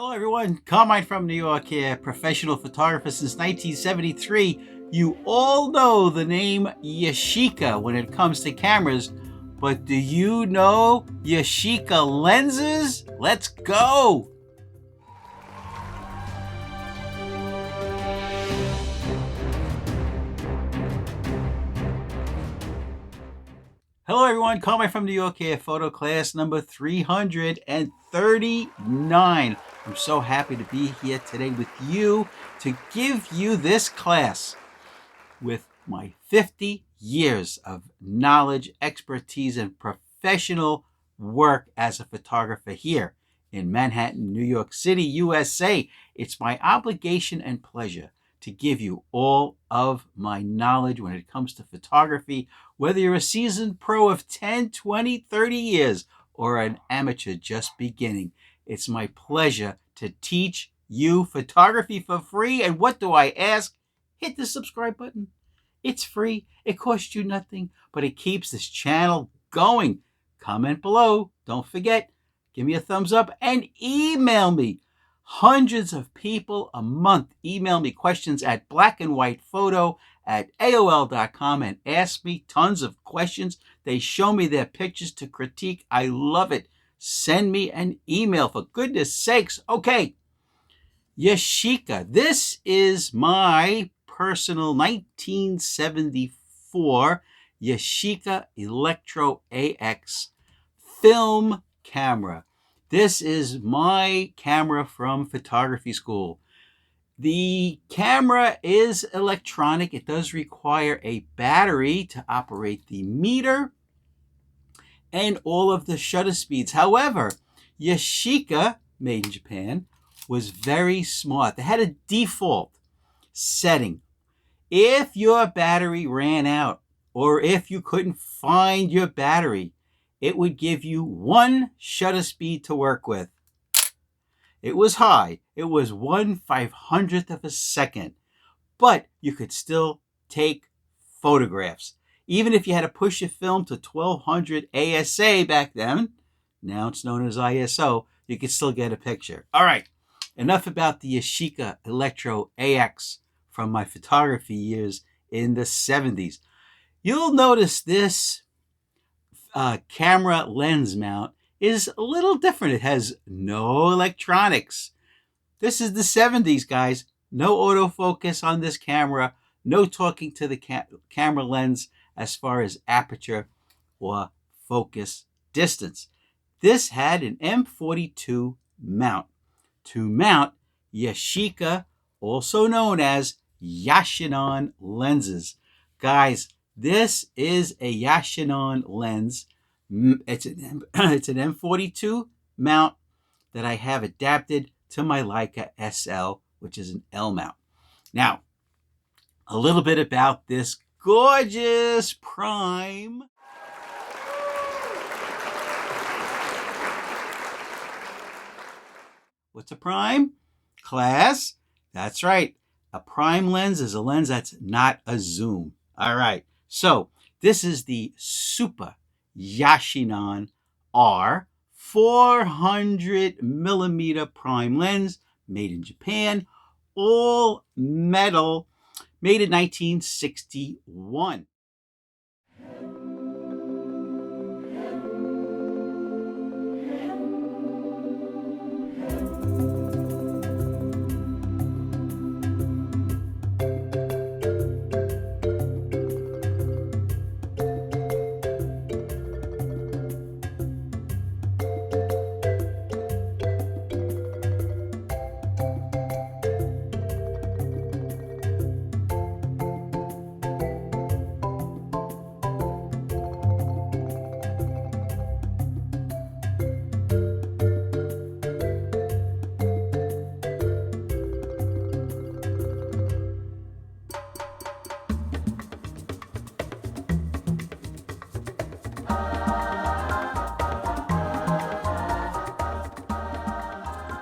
Hello everyone, Carmine from New York here, professional photographer since 1973. You all know the name Yashica when it comes to cameras, but do you know Yashica lenses? Let's go! Hello everyone, Carmine from New York here, photo class number 339. I'm so happy to be here today with you to give you this class with my 50 years of knowledge, expertise, and professional work as a photographer here in Manhattan, New York City, USA. It's my obligation and pleasure to give you all of my knowledge when it comes to photography, whether you're a seasoned pro of 10, 20, 30 years, or an amateur just beginning. It's my pleasure to teach you photography for free. And what do I ask? Hit the subscribe button. It's free. It costs you nothing, but it keeps this channel going. Comment below. Don't forget, give me a thumbs up and email me. Hundreds of people a month email me questions at blackandwhitephoto@aol.com and ask me tons of questions. They show me their pictures to critique. I love it. Send me an email, for goodness sakes. Okay, Yashica. This is my personal 1974 Yashica Electro AX film camera. This is my camera from photography school. The camera is electronic. It does require a battery to operate the meter and all of the shutter speeds. However, Yashica, made in Japan, was very smart. They had a default setting. If your battery ran out, or if you couldn't find your battery, it would give you one shutter speed to work with. It was high. It was 1/500th of a second. But you could still take photographs. Even if you had to push your film to 1200 ASA back then, now it's known as ISO, you could still get a picture. All right, enough about the Yashica Electro AX from my photography years in the 70s. You'll notice this camera lens mount is a little different. It has no electronics. This is the 70s, guys. No autofocus on this camera. No talking to the camera lens as far as aperture or focus distance. This had an M42 mount. To mount Yashica, also known as Yashinon lenses. Guys, this is a Yashinon lens. It's an M42 mount that I have adapted to my Leica SL, which is an L mount. Now, a little bit about this gorgeous prime. What's a prime? Class? That's right. A prime lens is a lens that's not a zoom. All right. So this is the Super Yashinon R 400 millimeter prime lens, made in Japan, all metal, made in 1961.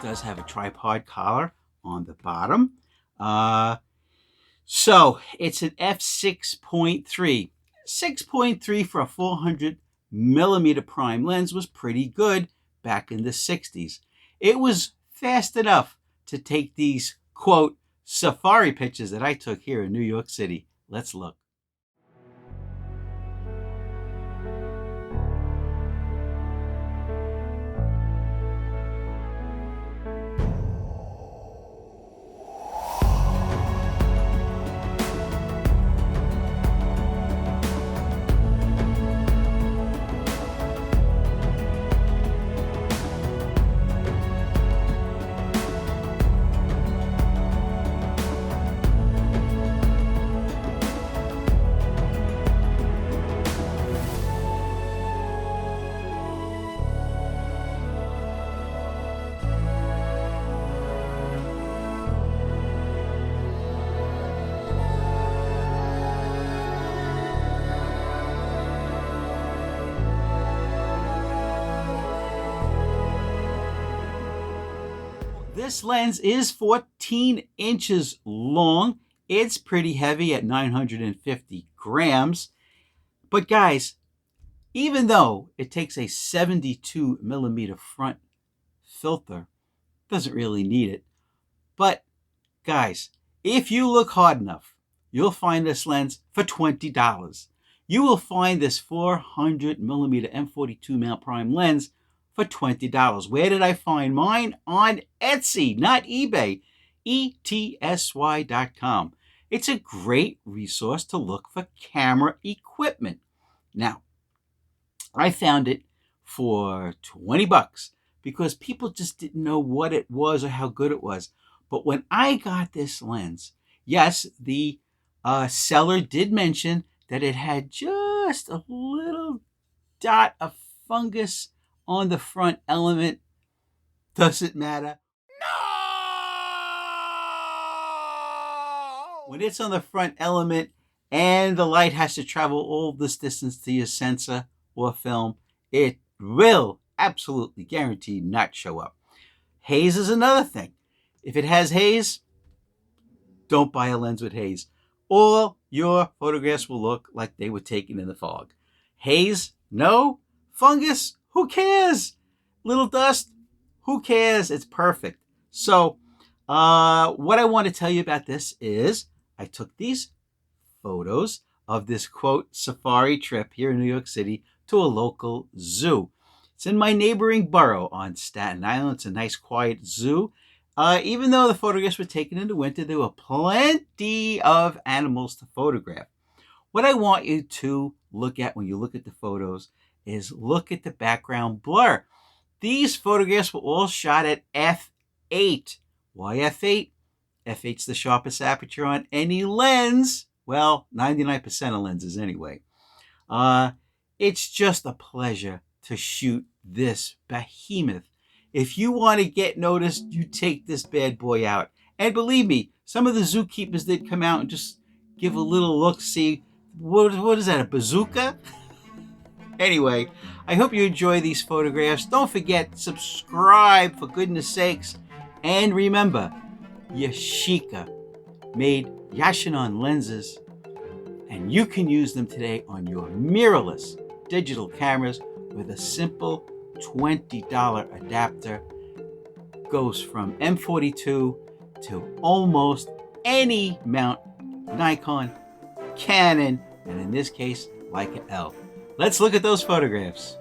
Does have a tripod collar on the bottom. So it's an f6.3. 6.3 for a 400 millimeter prime lens was pretty good back in the 60s. It was fast enough to take these, quote, safari pictures that I took here in New York City. Let's look. This lens is 14 inches long. It's pretty heavy at 950 grams. But guys, even though it takes a 72 millimeter front filter, doesn't really need it. But guys, if you look hard enough, you'll find this lens for $20. You will find this 400 millimeter M42 mount prime lens for $20. Where did I find mine? On Etsy, not eBay. ETSY.com. It's a great resource to look for camera equipment. Now, I found it for 20 bucks because people just didn't know what it was or how good it was. But when I got this lens, yes, the seller did mention that it had just a little dot of fungus on the front element. Doesn't matter. No! When it's on the front element and the light has to travel all this distance to your sensor or film, it will absolutely guaranteed not show up. Haze is another thing. If it has haze, don't buy a lens with haze. All your photographs will look like they were taken in the fog. Haze, no. Fungus, who cares? Little dust, who cares? It's perfect. So what I want to tell you about this is I took these photos of this, quote, safari trip here in New York City to a local zoo. It's in my neighboring borough on Staten Island. It's a nice, quiet zoo. Even though the photographs were taken in the winter, there were plenty of animals to photograph. What I want you to look at when you look at the photos is look at the background blur. These photographs were all shot at f8. Why f8? f8's the sharpest aperture on any lens. Well, 99% of lenses anyway. It's just a pleasure to shoot this behemoth. If you want to get noticed, you take this bad boy out. And believe me, some of the zookeepers did come out and just give a little look, see, what is that, a bazooka? Anyway, I hope you enjoy these photographs. Don't forget, subscribe for goodness sakes. And remember, Yashica made Yashinon lenses, and you can use them today on your mirrorless digital cameras with a simple $20 adapter. Goes from M42 to almost any mount, Nikon, Canon, and in this case, Leica L. Let's look at those photographs.